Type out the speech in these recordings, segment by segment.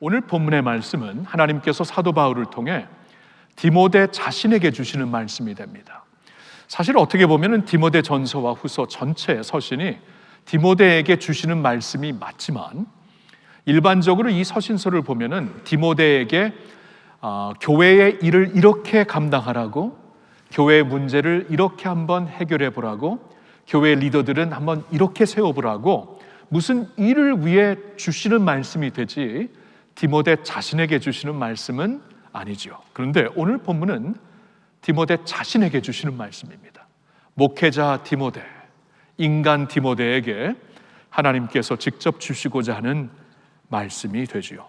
오늘 본문의 말씀은 하나님께서 사도 바울을 통해 디모데 자신에게 주시는 말씀이 됩니다. 사실 어떻게 보면 디모데 전서와 후서 전체 서신이 디모데에게 주시는 말씀이 맞지만, 일반적으로 이 서신서를 보면은 디모데에게 교회의 일을 이렇게 감당하라고, 교회의 문제를 이렇게 한번 해결해 보라고, 교회 리더들은 한번 이렇게 세워보라고 무슨 일을 위해 주시는 말씀이 되지 디모데 자신에게 주시는 말씀은 아니죠. 그런데 오늘 본문은 디모데 자신에게 주시는 말씀입니다. 목회자 디모데, 인간 디모데에게 하나님께서 직접 주시고자 하는 말씀이 되지요.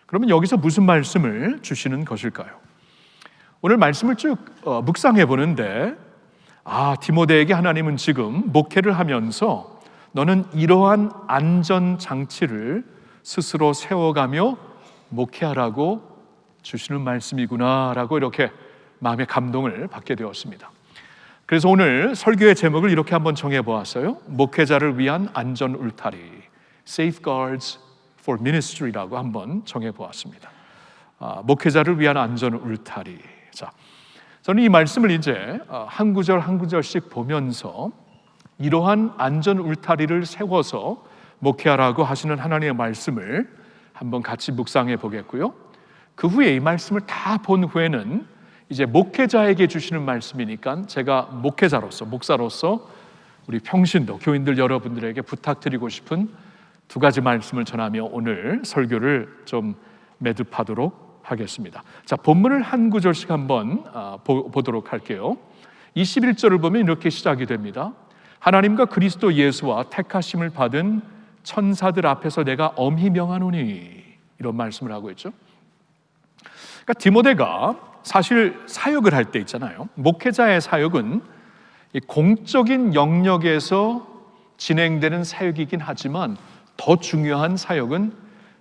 그러면 여기서 무슨 말씀을 주시는 것일까요? 오늘 말씀을 쭉 묵상해 보는데, 디모데에게 하나님은 지금 목회를 하면서 너는 이러한 안전장치를 스스로 세워가며 목회하라고 주시는 말씀이구나라고 이렇게 마음의 감동을 받게 되었습니다. 그래서 오늘 설교의 제목을 이렇게 한번 정해보았어요. 목회자를 위한 안전 울타리, Safeguards for Ministry라고 한번 정해보았습니다. 목회자를 위한 안전 울타리. 자, 저는 이 말씀을 이제 한 구절 한 구절씩 보면서 이러한 안전 울타리를 세워서 목회하라고 하시는 하나님의 말씀을 한번 같이 묵상해 보겠고요. 그 후에 이 말씀을 다 본 후에는 이제 목회자에게 주시는 말씀이니까 제가 목회자로서, 목사로서 우리 평신도 교인들 여러분들에게 부탁드리고 싶은 두 가지 말씀을 전하며 오늘 설교를 좀 매듭하도록 하겠습니다. 자, 본문을 한 구절씩 한번 보도록 할게요. 21절을 보면 이렇게 시작이 됩니다. 하나님과 그리스도 예수와 택하심을 받은 천사들 앞에서 내가 엄히 명하노니, 이런 말씀을 하고 있죠. 그러니까 디모데가 사실 사역을 할 때 있잖아요. 목회자의 사역은 공적인 영역에서 진행되는 사역이긴 하지만 더 중요한 사역은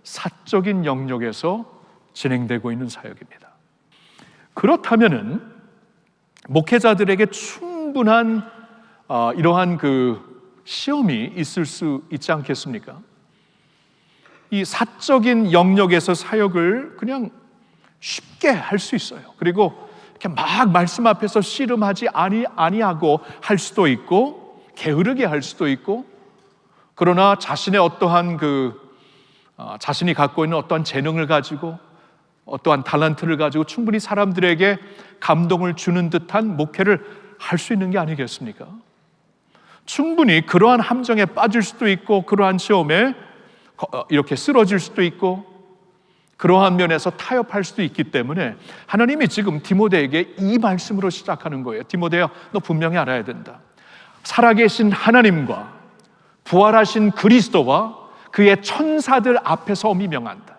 사적인 영역에서 진행되고 있는 사역입니다. 그렇다면은 목회자들에게 충분한 이러한 시험이 있을 수 있지 않겠습니까? 이 사적인 영역에서 사역을 그냥 쉽게 할 수 있어요. 그리고 이렇게 막 말씀 앞에서 씨름하지 아니하고 할 수도 있고, 게으르게 할 수도 있고, 그러나 자신의 어떠한 자신이 갖고 있는 어떠한 재능을 가지고, 어떠한 탤런트를 가지고 충분히 사람들에게 감동을 주는 듯한 목회를 할 수 있는 게 아니겠습니까? 충분히 그러한 함정에 빠질 수도 있고, 그러한 시험에 이렇게 쓰러질 수도 있고, 그러한 면에서 타협할 수도 있기 때문에 하나님이 지금 디모데에게 이 말씀으로 시작하는 거예요. 디모데야, 너 분명히 알아야 된다. 살아계신 하나님과 부활하신 그리스도와 그의 천사들 앞에서 엄히 명한다.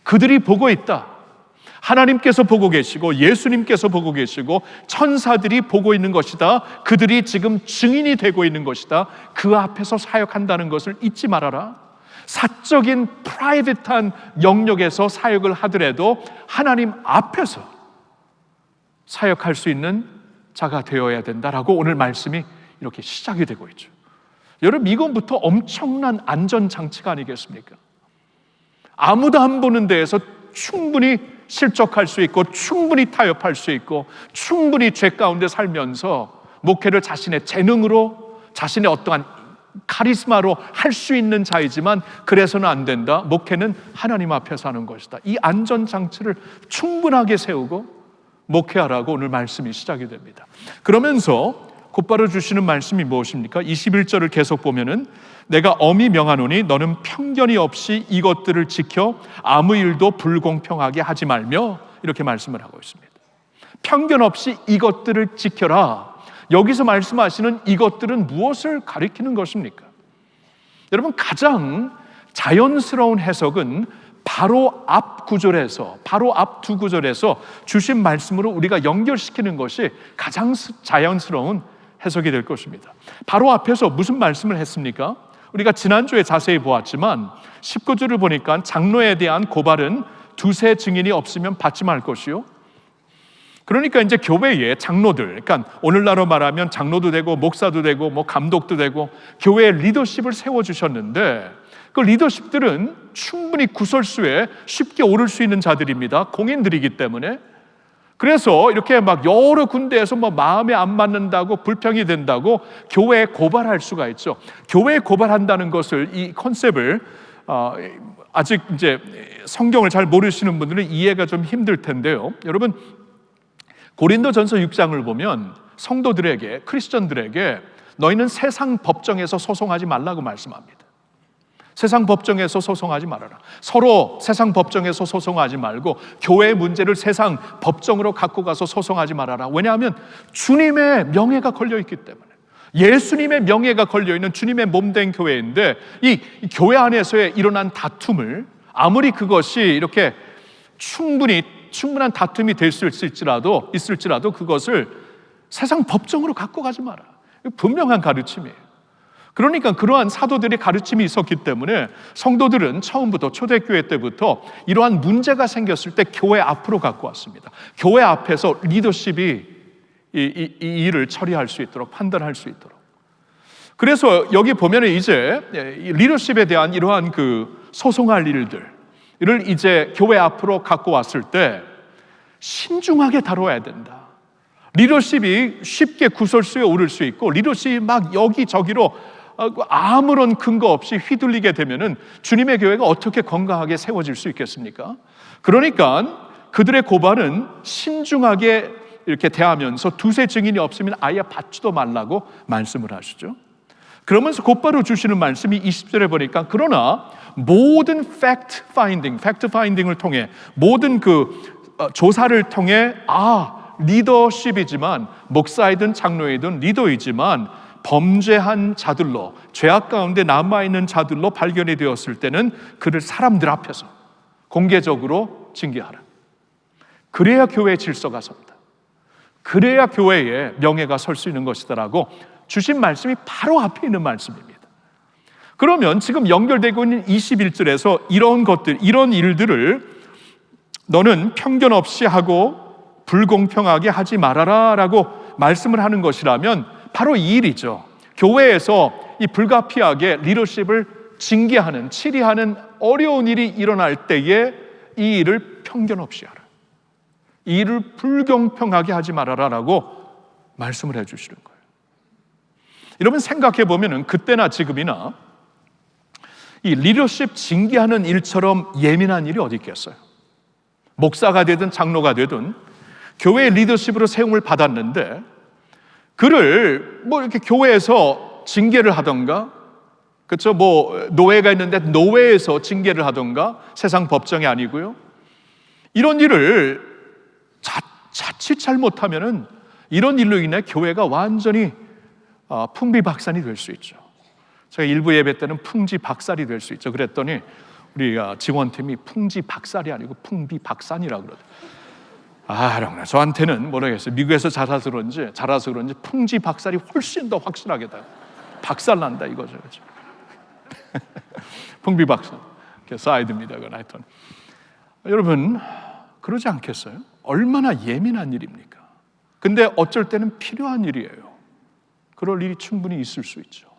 그들이 보고 있다. 하나님께서 보고 계시고 예수님께서 보고 계시고 천사들이 보고 있는 것이다. 그들이 지금 증인이 되고 있는 것이다. 그 앞에서 사역한다는 것을 잊지 말아라. 사적인 프라이빗한 영역에서 사역을 하더라도 하나님 앞에서 사역할 수 있는 자가 되어야 된다라고 오늘 말씀이 이렇게 시작이 되고 있죠. 여러분, 이것부터 엄청난 안전장치가 아니겠습니까? 아무도 안 보는 데에서 충분히 실족할 수 있고, 충분히 타협할 수 있고, 충분히 죄 가운데 살면서 목회를 자신의 재능으로, 자신의 어떠한 카리스마로 할 수 있는 자이지만 그래서는 안 된다. 목회는 하나님 앞에서 하는 것이다. 이 안전장치를 충분하게 세우고 목회하라고 오늘 말씀이 시작이 됩니다. 그러면서 곧바로 주시는 말씀이 무엇입니까? 21절을 계속 보면은 내가 엄히 명하노니 너는 편견이 없이 이것들을 지켜 아무 일도 불공평하게 하지 말며, 이렇게 말씀을 하고 있습니다. 편견 없이 이것들을 지켜라. 여기서 말씀하시는 이것들은 무엇을 가리키는 것입니까? 여러분, 가장 자연스러운 해석은 바로 앞 구절에서, 바로 앞 두 구절에서 주신 말씀으로 우리가 연결시키는 것이 가장 자연스러운 해석이 될 것입니다. 바로 앞에서 무슨 말씀을 했습니까? 우리가 지난주에 자세히 보았지만 19절을 보니까 장로에 대한 고발은 두세 증인이 없으면 받지 말 것이요, 그러니까 이제 교회의 장로들, 그러니까 오늘날로 말하면 장로도 되고 목사도 되고 뭐 감독도 되고 교회의 리더십을 세워주셨는데, 그 리더십들은 충분히 구설수에 쉽게 오를 수 있는 자들입니다. 공인들이기 때문에. 그래서 이렇게 막 여러 군데에서 뭐 마음에 안 맞는다고 불평이 된다고 교회에 고발할 수가 있죠. 교회에 고발한다는 것을, 이 컨셉을 아직 이제 성경을 잘 모르시는 분들은 이해가 좀 힘들 텐데요. 여러분, 고린도전서 6장을 보면 성도들에게, 크리스천들에게 너희는 세상 법정에서 소송하지 말라고 말씀합니다. 세상 법정에서 소송하지 말아라. 서로 세상 법정에서 소송하지 말고 교회의 문제를 세상 법정으로 갖고 가서 소송하지 말아라. 왜냐하면 주님의 명예가 걸려있기 때문에. 예수님의 명예가 걸려있는 주님의 몸된 교회인데, 이 교회 안에서의 일어난 다툼을, 아무리 그것이 이렇게 충분한 다툼이 될 수 있을지라도 그것을 세상 법정으로 갖고 가지 마라. 분명한 가르침이에요. 그러니까 그러한 사도들의 가르침이 있었기 때문에 성도들은 처음부터, 초대교회 때부터 이러한 문제가 생겼을 때 교회 앞으로 갖고 왔습니다. 교회 앞에서 리더십이 이 일을 처리할 수 있도록, 판단할 수 있도록. 그래서 여기 보면은 이제 리더십에 대한 이러한 그 소송할 일들을 이제 교회 앞으로 갖고 왔을 때 신중하게 다뤄야 된다. 리더십이 쉽게 구설수에 오를 수 있고, 리더십이 막 여기저기로 아무런 근거 없이 휘둘리게 되면은 주님의 교회가 어떻게 건강하게 세워질 수 있겠습니까? 그러니까 그들의 고발은 신중하게 이렇게 대하면서 두세 증인이 없으면 아예 받지도 말라고 말씀을 하시죠. 그러면서 곧바로 주시는 말씀이 20절에 보니까, 그러나 모든 팩트 파인딩을 통해, 모든 그 조사를 통해, 리더십이지만, 목사이든 장로이든 리더이지만 범죄한 자들로, 죄악 가운데 남아있는 자들로 발견이 되었을 때는 그를 사람들 앞에서 공개적으로 징계하라. 그래야 교회의 질서가 선다. 그래야 교회의 명예가 설 수 있는 것이다라고 주신 말씀이 바로 앞에 있는 말씀입니다. 그러면 지금 연결되고 있는 21절에서 이런 것들, 이런 일들을 너는 편견 없이 하고 불공평하게 하지 말아라 라고 말씀을 하는 것이라면 바로 이 일이죠. 교회에서 이 불가피하게 리더십을 징계하는, 치리하는 어려운 일이 일어날 때에 이 일을 편견 없이 하라. 이 일을 불공평하게 하지 말아라 라고 말씀을 해주시는 거예요. 여러분, 생각해 보면은 그때나 지금이나 이 리더십 징계하는 일처럼 예민한 일이 어디 있겠어요? 목사가 되든 장로가 되든 교회의 리더십으로 세움을 받았는데, 그를 뭐 이렇게 교회에서 징계를 하던가, 그렇죠? 뭐 노회가 있는데 노회에서 징계를 하던가, 세상 법정이 아니고요. 이런 일을 자칫 잘못하면은 이런 일로 인해 교회가 완전히 풍비박산이 될 수 있죠. 제가 일부 예배 때는 풍지박살이 될 수 있죠. 그랬더니 우리 직원팀이 풍지박살이 아니고 풍비박산이라고 그러더라고요. 여러분, 저한테는 모르겠어요. 미국에서 자라서 그런지 풍지박살이 훨씬 더 확실하게 다 박살난다 이거죠. 그렇죠? 풍비박살, 사이드입니다. 하여튼 여러분, 그러지 않겠어요? 얼마나 예민한 일입니까? 근데 어쩔 때는 필요한 일이에요. 그럴 일이 충분히 있을 수 있죠.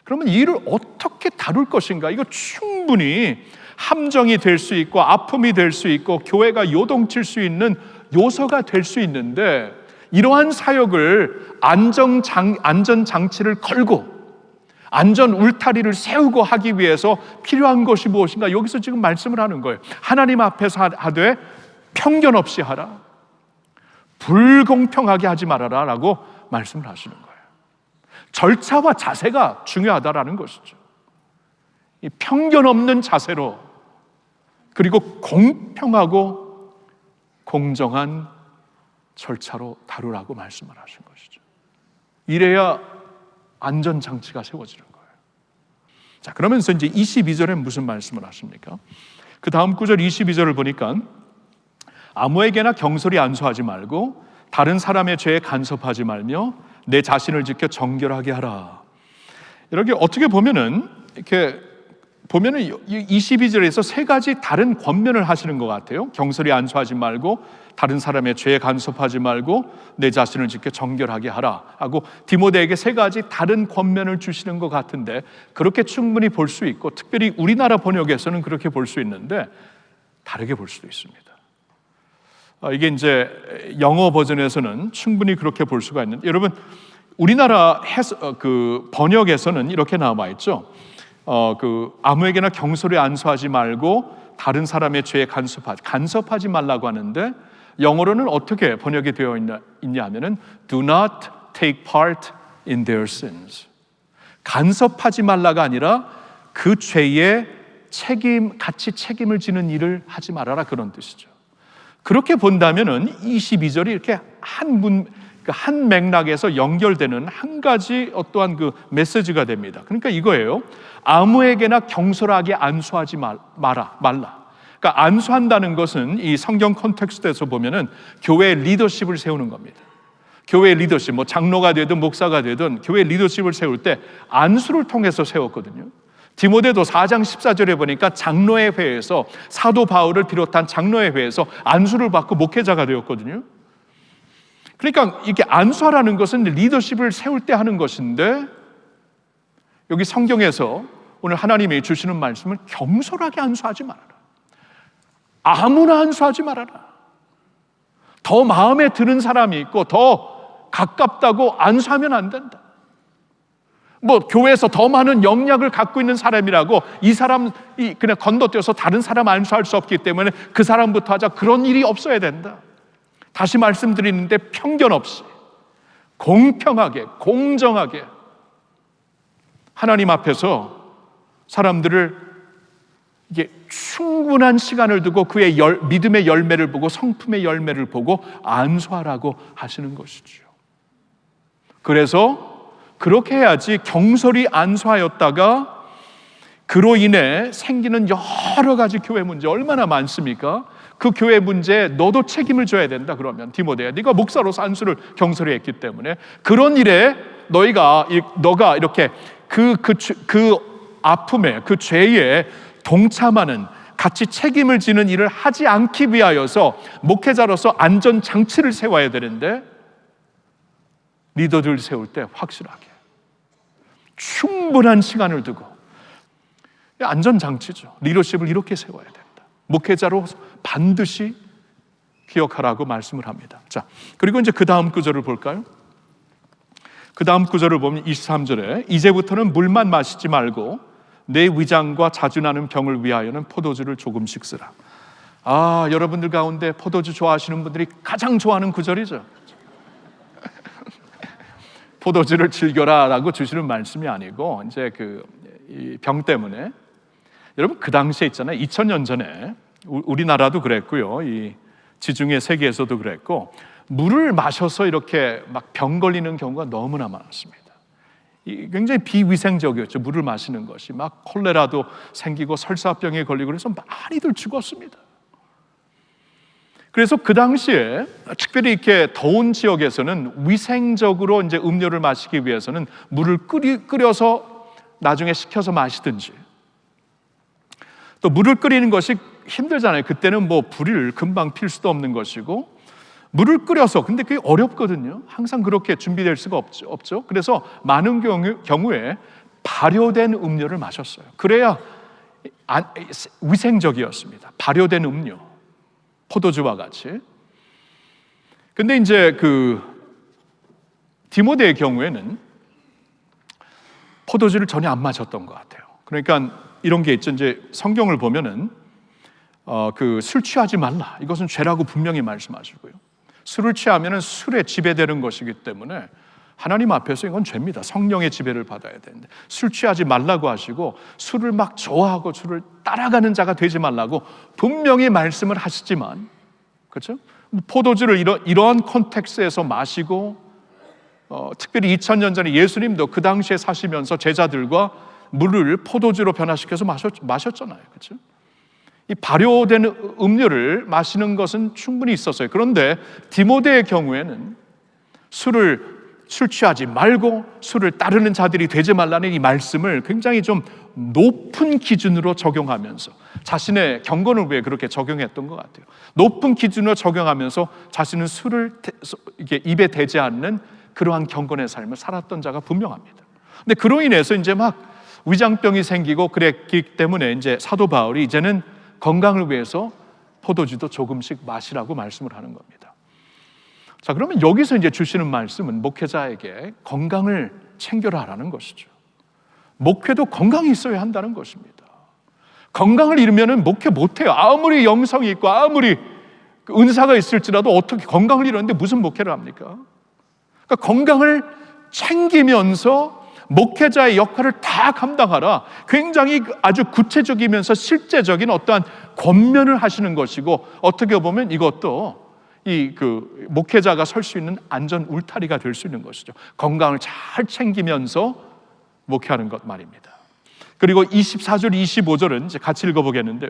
그러면 이 일을 어떻게 다룰 것인가? 이거 충분히 함정이 될 수 있고 아픔이 될 수 있고 교회가 요동칠 수 있는 요소가 될 수 있는데, 이러한 사역을 안전장치를 걸고 안전 울타리를 세우고 하기 위해서 필요한 것이 무엇인가? 여기서 지금 말씀을 하는 거예요. 하나님 앞에서 하되 편견 없이 하라, 불공평하게 하지 말아라 라고 말씀을 하시는 거예요. 절차와 자세가 중요하다라는 것이죠. 이 편견 없는 자세로, 그리고 공평하고 공정한 절차로 다루라고 말씀을 하신 것이죠. 이래야 안전장치가 세워지는 거예요. 자, 그러면서 이제 22절에 무슨 말씀을 하십니까? 그 다음 구절 22절을 보니까, 아무에게나 경솔히 안수하지 말고 다른 사람의 죄에 간섭하지 말며 내 자신을 지켜 정결하게 하라. 이렇게 어떻게 보면은, 이렇게 보면은 22절에서 세 가지 다른 권면을 하시는 것 같아요. 경솔히 안수하지 말고 다른 사람의 죄에 간섭하지 말고 내 자신을 지켜 정결하게 하라 하고 디모데에게 세 가지 다른 권면을 주시는 것 같은데, 그렇게 충분히 볼 수 있고 특별히 우리나라 번역에서는 그렇게 볼 수 있는데 다르게 볼 수도 있습니다. 이게 이제 영어 버전에서는 충분히 그렇게 볼 수가 있는데, 여러분 우리나라 번역에서는 이렇게 나와 있죠. 아무에게나 경솔히 안수하지 말고 다른 사람의 죄에 간섭하지 말라고 하는데, 영어로는 어떻게 번역이 되어 있냐 하면은 do not take part in their sins. 간섭하지 말라가 아니라 그 죄에 같이 책임을 지는 일을 하지 말아라, 그런 뜻이죠. 그렇게 본다면은 22절이 이렇게 한 맥락에서 연결되는 한 가지 어떠한 그 메시지가 됩니다. 그러니까 이거예요. 아무에게나 경솔하게 안수하지 말라. 그러니까 안수한다는 것은 이 성경 컨텍스트에서 보면은 교회의 리더십을 세우는 겁니다. 교회의 리더십, 장로가 되든 목사가 되든 교회의 리더십을 세울 때 안수를 통해서 세웠거든요. 디모데도 4장 14절에 보니까 장로의 회에서 사도 바울을 비롯한 장로의 회에서 안수를 받고 목회자가 되었거든요. 그러니까 이게 안수하라는 것은 리더십을 세울 때 하는 것인데, 여기 성경에서 오늘 하나님이 주시는 말씀은 경솔하게 안수하지 말아라. 아무나 안수하지 말아라. 더 마음에 드는 사람이 있고 더 가깝다고 안수하면 안 된다. 교회에서 더 많은 영향을 갖고 있는 사람이라고 이 사람이 그냥 건너뛰어서 다른 사람 안수할 수 없기 때문에 그 사람부터 하자, 그런 일이 없어야 된다. 다시 말씀드리는데 편견 없이 공평하게 공정하게 하나님 앞에서 사람들을 이게 충분한 시간을 두고 그의 믿음의 열매를 보고 성품의 열매를 보고 안수하라고 하시는 것이죠. 그래서 그렇게 해야지 경솔히 안수하였다가 그로 인해 생기는 여러 가지 교회 문제 얼마나 많습니까? 그 교회 문제에 너도 책임을 져야 된다. 그러면 디모데야, 네가 목사로서 안수를 경솔히 했기 때문에 그런 일에 너가 이렇게 그 아픔에, 그 죄에 동참하는, 같이 책임을 지는 일을 하지 않기 위하여서 목회자로서 안전장치를 세워야 되는데, 리더들 세울 때 확실하게 충분한 시간을 두고, 안전장치죠. 리더십을 이렇게 세워야 된다. 목회자로 반드시 기억하라고 말씀을 합니다. 자, 그리고 이제 그 다음 구절을 볼까요? 그 다음 구절을 보면 23절에 이제부터는 물만 마시지 말고 내 위장과 자주 나는 병을 위하여는 포도주를 조금씩 쓰라. 여러분들 가운데 포도주 좋아하시는 분들이 가장 좋아하는 구절이죠. 포도주를 즐겨라라고 주시는 말씀이 아니고, 이제 이 병 때문에, 여러분 그 당시에 있잖아요. 2000년 전에 우리나라도 그랬고요, 이 지중해 세계에서도 그랬고, 물을 마셔서 이렇게 막 병 걸리는 경우가 너무나 많았습니다. 굉장히 비위생적이었죠. 물을 마시는 것이 막 콜레라도 생기고 설사병에 걸리고 그래서 많이들 죽었습니다. 그래서 그 당시에 특별히 이렇게 더운 지역에서는 위생적으로 이제 음료를 마시기 위해서는 물을 끓여서 나중에 식혀서 마시든지, 또 물을 끓이는 것이 힘들잖아요. 그때는 불을 금방 필 수도 없는 것이고, 물을 끓여서, 근데 그게 어렵거든요. 항상 그렇게 준비될 수가 없죠. 그래서 많은 경우에 발효된 음료를 마셨어요. 그래야 위생적이었습니다. 발효된 음료, 포도주와 같이. 근데 이제 디모데의 경우에는 포도주를 전혀 안 마셨던 것 같아요. 그러니까 이런 게 있죠. 이제 성경을 보면은 술 취하지 말라, 이것은 죄라고 분명히 말씀하시고요. 술을 취하면은 술에 지배되는 것이기 때문에 하나님 앞에서 이건 죄입니다. 성령의 지배를 받아야 되는데 술 취하지 말라고 하시고, 술을 막 좋아하고 술을 따라가는 자가 되지 말라고 분명히 말씀을 하시지만, 그렇죠? 포도주를 이러한 컨텍스트에서 마시고, 특별히 2000년 전에 예수님도 그 당시에 사시면서 제자들과 물을 포도주로 변화시켜서 마셨잖아요. 그렇죠? 이 발효된 음료를 마시는 것은 충분히 있었어요. 그런데 디모데의 경우에는 술을 술 취하지 말고 술을 따르는 자들이 되지 말라는 이 말씀을 굉장히 좀 높은 기준으로 적용하면서 자신의 경건을 위해 그렇게 적용했던 것 같아요. 높은 기준으로 적용하면서 자신은 술을 이게 입에 대지 않는 그러한 경건의 삶을 살았던 자가 분명합니다. 근데 그로 인해서 이제 막 위장병이 생기고 그랬기 때문에 이제 사도 바울이 이제는 건강을 위해서 포도주도 조금씩 마시라고 말씀을 하는 겁니다. 자, 그러면 여기서 이제 주시는 말씀은 목회자에게 건강을 챙겨라 하라는 것이죠. 목회도 건강이 있어야 한다는 것입니다. 건강을 잃으면 목회 못해요. 아무리 영성이 있고 아무리 은사가 있을지라도 어떻게 건강을 잃었는데 무슨 목회를 합니까? 그러니까 건강을 챙기면서 목회자의 역할을 다 감당하라. 굉장히 아주 구체적이면서 실제적인 어떠한 권면을 하시는 것이고, 어떻게 보면 이것도 목회자가 설 수 있는 안전 울타리가 될 수 있는 것이죠. 건강을 잘 챙기면서 목회하는 것 말입니다. 그리고 24절, 25절은 이제 같이 읽어보겠는데,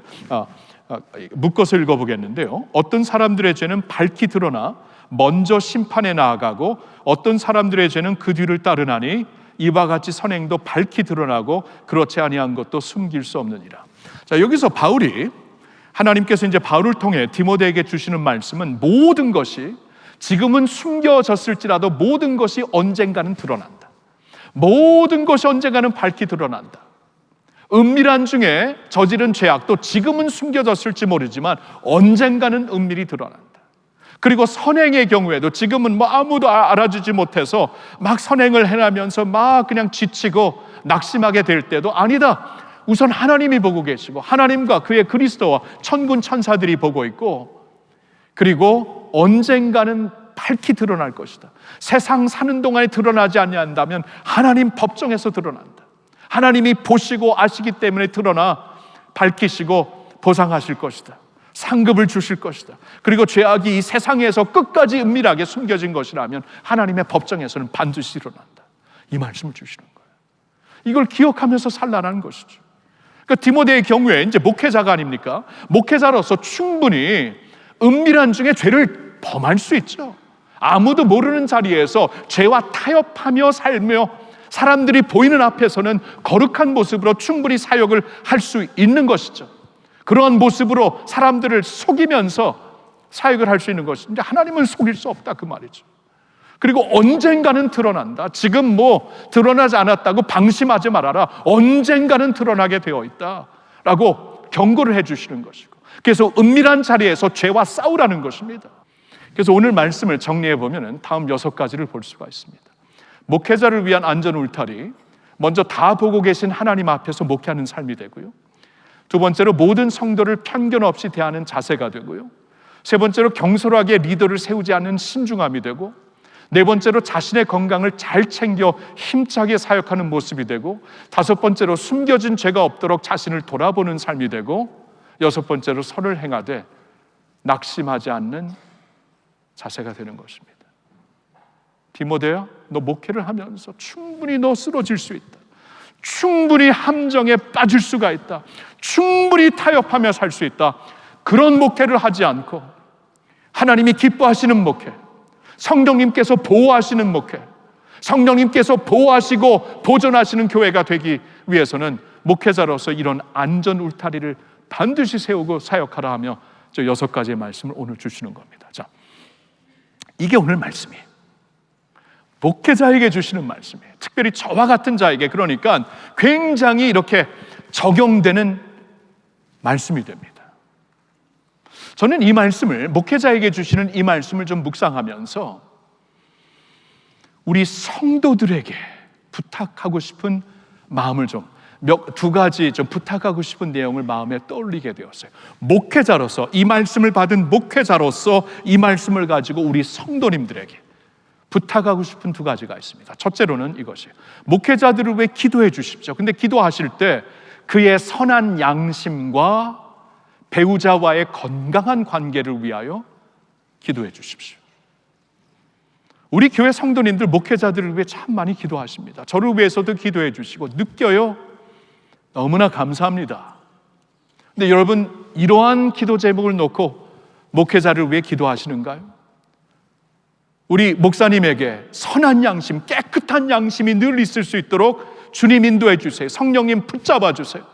묶어서 읽어보겠는데요. 어떤 사람들의 죄는 밝히 드러나 먼저 심판에 나아가고 어떤 사람들의 죄는 그 뒤를 따르나니 이와 같이 선행도 밝히 드러나고 그렇지 아니한 것도 숨길 수 없느니라. 자, 여기서 바울이 하나님께서 이제 바울을 통해 디모데에게 주시는 말씀은 모든 것이 지금은 숨겨졌을지라도 모든 것이 언젠가는 드러난다. 모든 것이 언젠가는 밝히 드러난다. 은밀한 중에 저지른 죄악도 지금은 숨겨졌을지 모르지만 언젠가는 은밀히 드러난다. 그리고 선행의 경우에도 지금은 아무도 알아주지 못해서 막 선행을 해나면서 막 그냥 지치고 낙심하게 될 때도 아니다. 우선 하나님이 보고 계시고 하나님과 그의 그리스도와 천군 천사들이 보고 있고, 그리고 언젠가는 밝히 드러날 것이다. 세상 사는 동안에 드러나지 않는다면 하나님 법정에서 드러난다. 하나님이 보시고 아시기 때문에 드러나 밝히시고 보상하실 것이다. 상급을 주실 것이다. 그리고 죄악이 이 세상에서 끝까지 은밀하게 숨겨진 것이라면 하나님의 법정에서는 반드시 일어난다. 이 말씀을 주시는 거예요. 이걸 기억하면서 살라는 것이죠. 그러니까 디모데의 경우에 이제 목회자가 아닙니까? 목회자로서 충분히 은밀한 중에 죄를 범할 수 있죠. 아무도 모르는 자리에서 죄와 타협하며 살며 사람들이 보이는 앞에서는 거룩한 모습으로 충분히 사역을 할 수 있는 것이죠. 그러한 모습으로 사람들을 속이면서 사역을 할 수 있는 것인데 하나님은 속일 수 없다 그 말이죠. 그리고 언젠가는 드러난다. 지금 드러나지 않았다고 방심하지 말아라. 언젠가는 드러나게 되어 있다라고 경고를 해주시는 것이고, 그래서 은밀한 자리에서 죄와 싸우라는 것입니다. 그래서 오늘 말씀을 정리해 보면 다음 6가지를 볼 수가 있습니다. 목회자를 위한 안전 울타리, 먼저 다 보고 계신 하나님 앞에서 목회하는 삶이 되고요. 두 번째로 모든 성도를 편견 없이 대하는 자세가 되고요. 세 번째로 경솔하게 리더를 세우지 않는 신중함이 되고, 네 번째로 자신의 건강을 잘 챙겨 힘차게 사역하는 모습이 되고, 다섯 번째로 숨겨진 죄가 없도록 자신을 돌아보는 삶이 되고, 여섯 번째로 선을 행하되 낙심하지 않는 자세가 되는 것입니다. 디모데야, 너 목회를 하면서 충분히 너 쓰러질 수 있다. 충분히 함정에 빠질 수가 있다. 충분히 타협하며 살 수 있다. 그런 목회를 하지 않고 하나님이 기뻐하시는 목회, 성령님께서 보호하시는 목회, 성령님께서 보호하시고 보존하시는 교회가 되기 위해서는 목회자로서 이런 안전 울타리를 반드시 세우고 사역하라 하며 저 6가지의 말씀을 오늘 주시는 겁니다. 자, 이게 오늘 말씀이에요. 목회자에게 주시는 말씀이에요. 특별히 저와 같은 자에게, 그러니까 굉장히 이렇게 적용되는 말씀이 됩니다. 저는 이 말씀을, 목회자에게 주시는 이 말씀을 좀 묵상하면서 우리 성도들에게 부탁하고 싶은 마음을 두 가지 좀 부탁하고 싶은 내용을 마음에 떠올리게 되었어요. 목회자로서, 이 말씀을 받은 목회자로서 이 말씀을 가지고 우리 성도님들에게 부탁하고 싶은 2가지가 있습니다. 첫째로는 이것이에요. 목회자들을 위해 기도해 주십시오. 근데 기도하실 때 그의 선한 양심과 배우자와의 건강한 관계를 위하여 기도해 주십시오. 우리 교회 성도님들 목회자들을 위해 참 많이 기도하십니다. 저를 위해서도 기도해 주시고, 느껴요. 너무나 감사합니다. 근데 여러분, 이러한 기도 제목을 놓고 목회자를 위해 기도하시는가요? 우리 목사님에게 선한 양심, 깨끗한 양심이 늘 있을 수 있도록 주님 인도해 주세요. 성령님 붙잡아 주세요.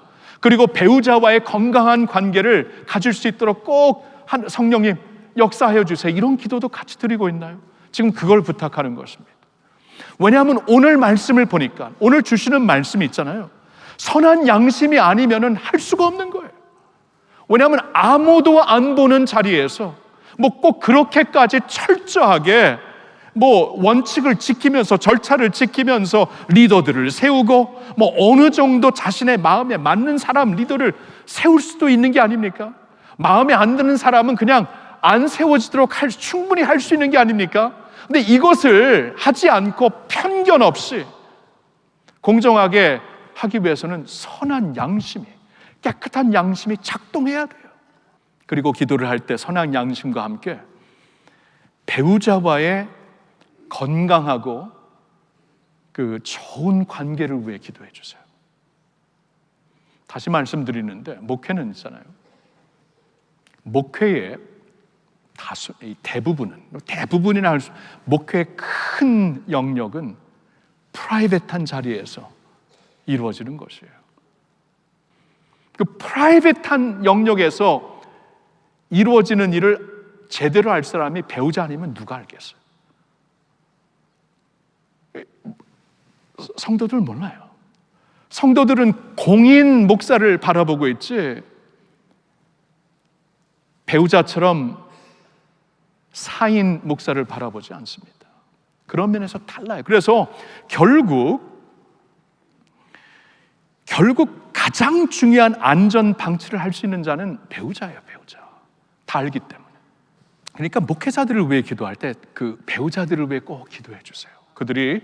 그리고 배우자와의 건강한 관계를 가질 수 있도록 꼭 성령님 역사하여 주세요. 이런 기도도 같이 드리고 있나요? 지금 그걸 부탁하는 것입니다. 왜냐하면 오늘 말씀을 보니까, 오늘 주시는 말씀이 있잖아요. 선한 양심이 아니면은 할 수가 없는 거예요. 왜냐하면 아무도 안 보는 자리에서 꼭 그렇게까지 철저하게 원칙을 지키면서, 절차를 지키면서 리더들을 세우고 어느 정도 자신의 마음에 맞는 사람, 리더를 세울 수도 있는 게 아닙니까? 마음에 안 드는 사람은 그냥 안 세워지도록 충분히 할 수 있는 게 아닙니까? 근데 이것을 하지 않고 편견 없이 공정하게 하기 위해서는 선한 양심이, 깨끗한 양심이 작동해야 돼요. 그리고 기도를 할 때 선한 양심과 함께 배우자와의 건강하고 그 좋은 관계를 위해 기도해 주세요. 다시 말씀드리는데, 목회는 있잖아요. 목회의 대부분이나 할 수, 목회의 큰 영역은 프라이빗한 자리에서 이루어지는 것이에요. 그 프라이빗한 영역에서 이루어지는 일을 제대로 할 사람이 배우자 아니면 누가 알겠어요? 성도들 몰라요. 성도들은 공인 목사를 바라보고 있지 배우자처럼 사인 목사를 바라보지 않습니다. 그런 면에서 달라요. 그래서 결국 가장 중요한 안전 방치를 할 수 있는 자는 배우자예요. 배우자. 다 알기 때문에. 그러니까 목회자들을 위해 기도할 때 그 배우자들을 위해 꼭 기도해 주세요. 그들이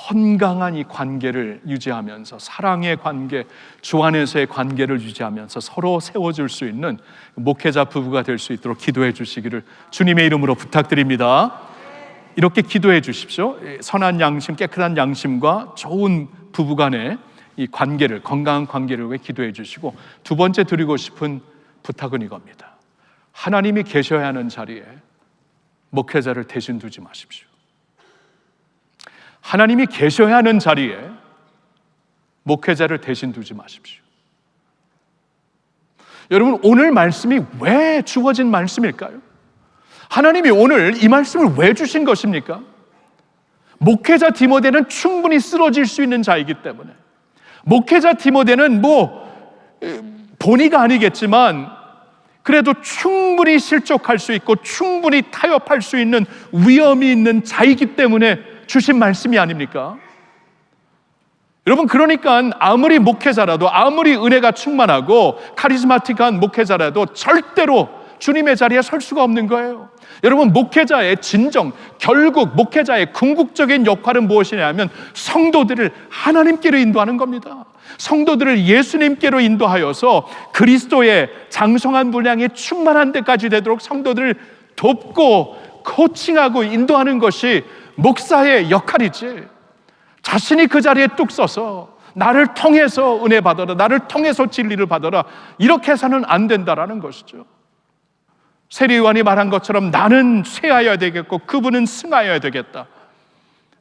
건강한 이 관계를 유지하면서, 사랑의 관계, 주 안에서의 관계를 유지하면서 서로 세워줄 수 있는 목회자 부부가 될 수 있도록 기도해 주시기를 주님의 이름으로 부탁드립니다. 이렇게 기도해 주십시오. 선한 양심, 깨끗한 양심과 좋은 부부간의 이 관계를, 건강한 관계를 위해 기도해 주시고, 두 번째 드리고 싶은 부탁은 이겁니다. 하나님이 계셔야 하는 자리에 목회자를 대신 두지 마십시오. 하나님이 계셔야 하는 자리에 목회자를 대신 두지 마십시오. 여러분, 오늘 말씀이 왜 주어진 말씀일까요? 하나님이 오늘 이 말씀을 왜 주신 것입니까? 목회자 디모데는 충분히 쓰러질 수 있는 자이기 때문에, 목회자 디모데는 본의가 아니겠지만 그래도 충분히 실족할 수 있고 충분히 타협할 수 있는 위험이 있는 자이기 때문에 주신 말씀이 아닙니까? 여러분, 그러니까 아무리 목회자라도, 아무리 은혜가 충만하고 카리스마틱한 목회자라도 절대로 주님의 자리에 설 수가 없는 거예요. 여러분, 목회자의 진정, 결국 목회자의 궁극적인 역할은 무엇이냐면 성도들을 하나님께로 인도하는 겁니다. 성도들을 예수님께로 인도하여서 그리스도의 장성한 분량이 충만한 데까지 되도록 성도들을 돕고 코칭하고 인도하는 것이 목사의 역할이지, 자신이 그 자리에 뚝 서서 나를 통해서 은혜 받아라, 나를 통해서 진리를 받아라, 이렇게 해서는 안 된다라는 것이죠. 세리요한이 말한 것처럼 나는 쇠하여야 되겠고 그분은 승하여야 되겠다.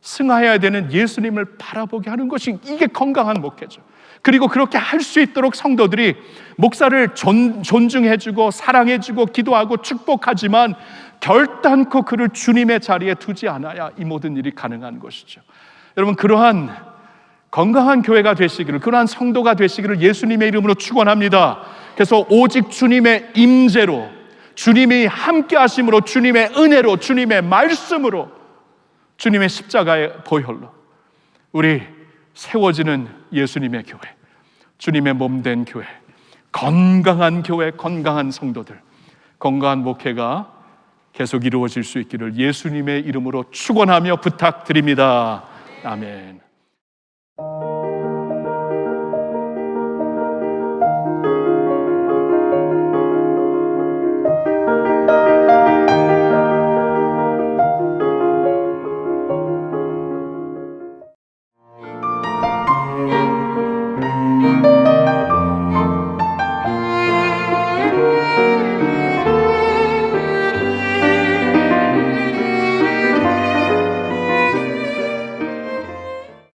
승하여야 되는 예수님을 바라보게 하는 것이, 이게 건강한 목회죠. 그리고 그렇게 할 수 있도록 성도들이 목사를 존중해주고 사랑해주고 기도하고 축복하지만 결단코 그를 주님의 자리에 두지 않아야 이 모든 일이 가능한 것이죠. 여러분, 그러한 건강한 교회가 되시기를, 그러한 성도가 되시기를 예수님의 이름으로 축원합니다. 그래서 오직 주님의 임재로, 주님이 함께 하심으로, 주님의 은혜로, 주님의 말씀으로, 주님의 십자가의 보혈로 우리 세워지는 예수님의 교회, 주님의 몸된 교회, 건강한 교회, 건강한 성도들, 건강한 목회가 계속 이루어질 수 있기를 예수님의 이름으로 축원하며 부탁드립니다. 아멘.